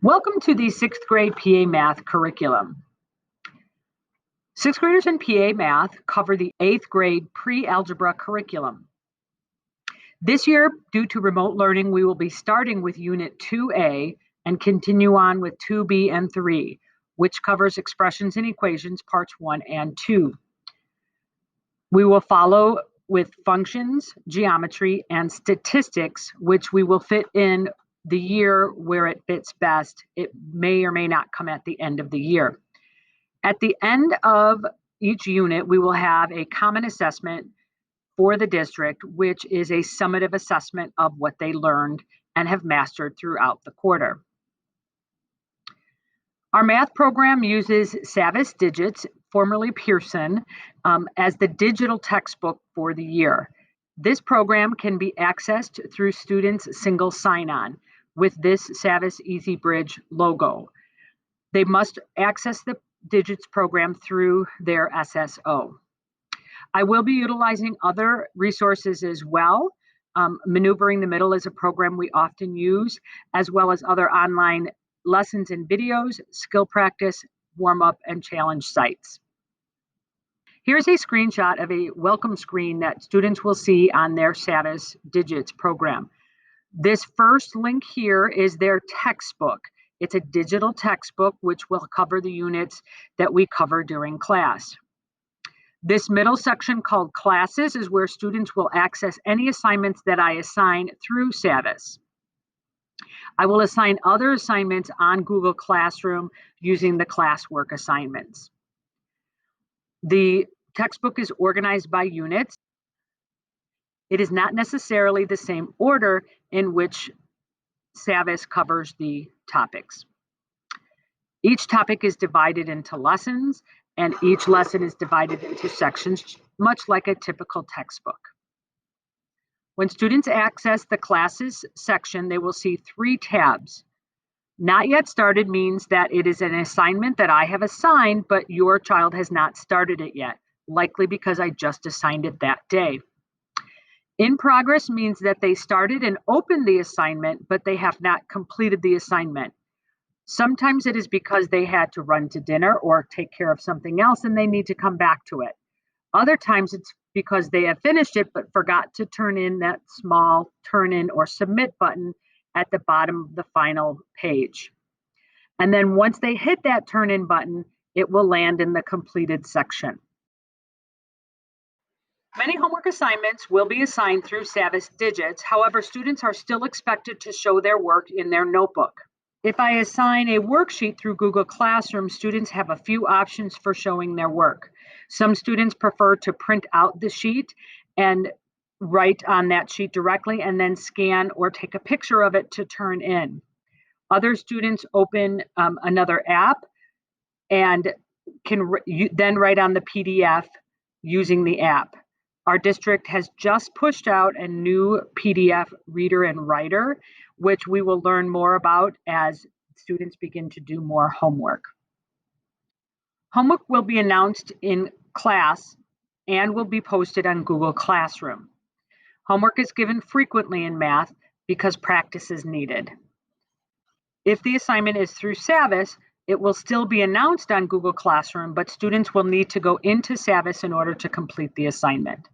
Welcome to the 6th grade PA Math curriculum. 6th graders in PA Math cover the 8th grade pre-algebra curriculum. This year, due to remote learning, we will be starting with Unit 2A and continue on with 2B and 3, which covers expressions and equations, parts 1 and 2. We will follow with functions, geometry, and statistics, which we will fit in the year where it fits best. It may or may not come at the end of the year. At the end of each unit, we will have a common assessment for the district, which is a summative assessment of what they learned and have mastered throughout the quarter. Our math program uses Savvis Digits, formerly Pearson, as the digital textbook for the year. This program can be accessed through students' single sign-on with this Savvis EasyBridge logo. They must access the Digits program through their SSO. I will be utilizing other resources as well. Maneuvering the Middle is a program we often use, as well as other online lessons and videos, skill practice, warm-up, and challenge sites. Here's a screenshot of a welcome screen that students will see on their Savvis Digits program. This first link here is their textbook. It's a digital textbook which will cover the units that we cover during class. This middle section called Classes is where students will access any assignments that I assign through Savvis. I will assign other assignments on Google Classroom using the classwork assignments. The textbook is organized by units. It is not necessarily the same order in which Savvis covers the topics. Each topic is divided into lessons, and each lesson is divided into sections, much like a typical textbook. When students access the classes section, they will see 3 tabs. Not yet started means that it is an assignment that I have assigned, but your child has not started it yet, likely because I just assigned it that day. In progress means that they started and opened the assignment, but they have not completed the assignment. Sometimes it is because they had to run to dinner or take care of something else and they need to come back to it. Other times it's because they have finished it but forgot to turn in that small turn in or submit button at the bottom of the final page. And then once they hit that turn in button, it will land in the completed section. Many homework assignments will be assigned through Savvis Digits. However, students are still expected to show their work in their notebook. If I assign a worksheet through Google Classroom, students have a few options for showing their work. Some students prefer to print out the sheet and write on that sheet directly and then scan or take a picture of it to turn in. Other students open another app and can then write on the PDF using the app. Our district has just pushed out a new PDF reader and writer, which we will learn more about as students begin to do more homework. Homework will be announced in class and will be posted on Google Classroom. Homework is given frequently in math because practice is needed. If the assignment is through Savvis, it will still be announced on Google Classroom, but students will need to go into Savvis in order to complete the assignment.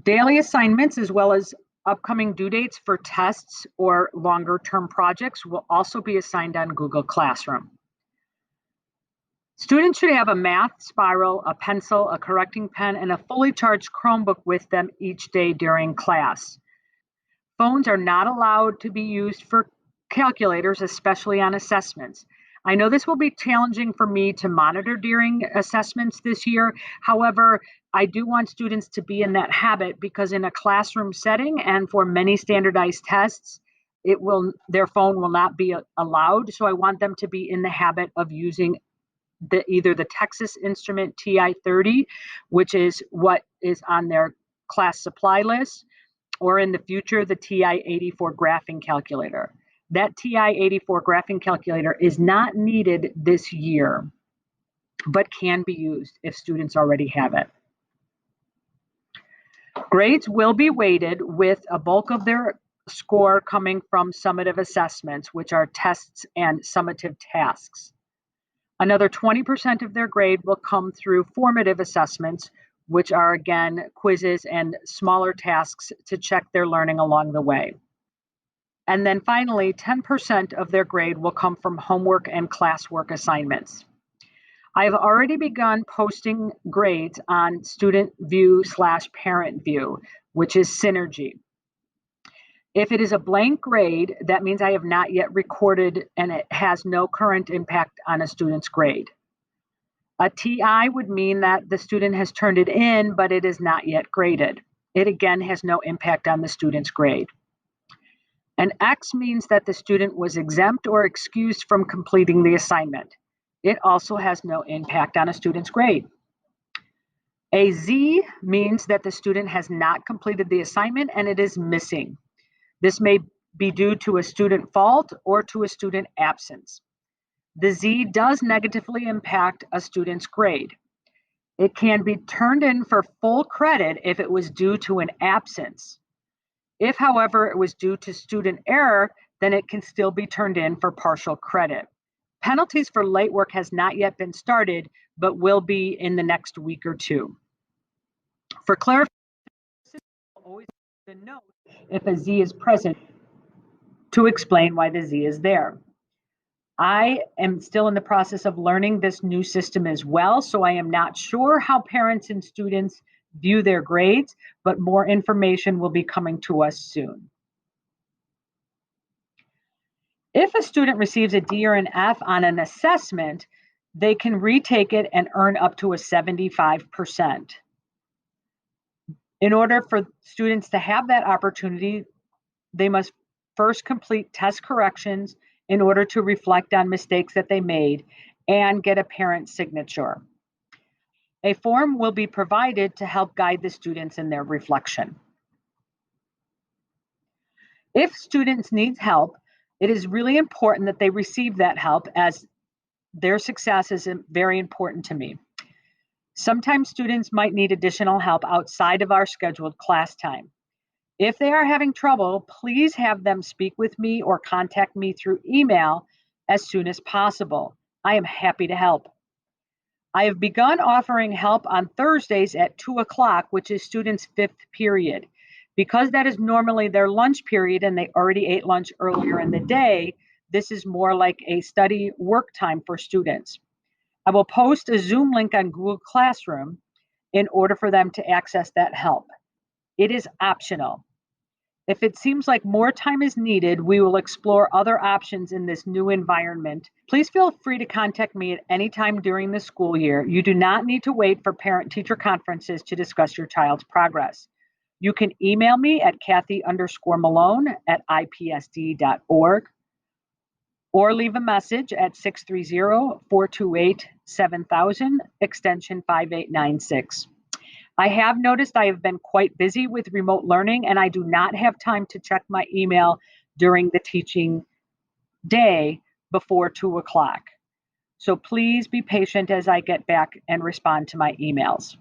Daily assignments, as well as upcoming due dates for tests or longer-term projects, will also be assigned on Google Classroom. Students should have a math spiral, a pencil, a correcting pen, and a fully charged Chromebook with them each day during class. Phones are not allowed to be used for calculators, especially on assessments. I know this will be challenging for me to monitor during assessments this year. However, I do want students to be in that habit because in a classroom setting and for many standardized tests, their phone will not be allowed. So I want them to be in the habit of using either the Texas Instrument TI-30, which is what is on their class supply list, or in the future, the TI-84 graphing calculator. That TI-84 graphing calculator is not needed this year, but can be used if students already have it. Grades will be weighted with a bulk of their score coming from summative assessments, which are tests and summative tasks. Another 20% of their grade will come through formative assessments, which are again quizzes and smaller tasks to check their learning along the way. And then finally, 10% of their grade will come from homework and classwork assignments. I've already begun posting grades on Student View / Parent View, which is Synergy. If it is a blank grade, that means I have not yet recorded and it has no current impact on a student's grade. A TI would mean that the student has turned it in, but it is not yet graded. It again has no impact on the student's grade. An X means that the student was exempt or excused from completing the assignment. It also has no impact on a student's grade. A Z means that the student has not completed the assignment and it is missing. This may be due to a student fault or to a student absence. The Z does negatively impact a student's grade. It can be turned in for full credit if it was due to an absence. If, however, it was due to student error, then it can still be turned in for partial credit. Penalties for late work has not yet been started, but will be in the next week or two. For clarification, always the note if a Z is present to explain why the Z is there. I am still in the process of learning this new system as well, so I am not sure how parents and students view their grades, but more information will be coming to us soon. If a student receives a D or an F on an assessment, they can retake it and earn up to a 75%. In order for students to have that opportunity, they must first complete test corrections in order to reflect on mistakes that they made and get a parent signature. A form will be provided to help guide the students in their reflection. If students need help, it is really important that they receive that help, as their success is very important to me. Sometimes students might need additional help outside of our scheduled class time. If they are having trouble, please have them speak with me or contact me through email as soon as possible. I am happy to help. I have begun offering help on Thursdays at 2 o'clock, which is students' 5th period. Because that is normally their lunch period and they already ate lunch earlier in the day, this is more like a study work time for students. I will post a Zoom link on Google Classroom in order for them to access that help. It is optional. If it seems like more time is needed, we will explore other options in this new environment. Please feel free to contact me at any time during the school year. You do not need to wait for parent-teacher conferences to discuss your child's progress. You can email me at Kathy_Malone@ipsd.org or leave a message at 630-428-7000, extension 5896. I have noticed I have been quite busy with remote learning and I do not have time to check my email during the teaching day before 2 o'clock. So please be patient as I get back and respond to my emails.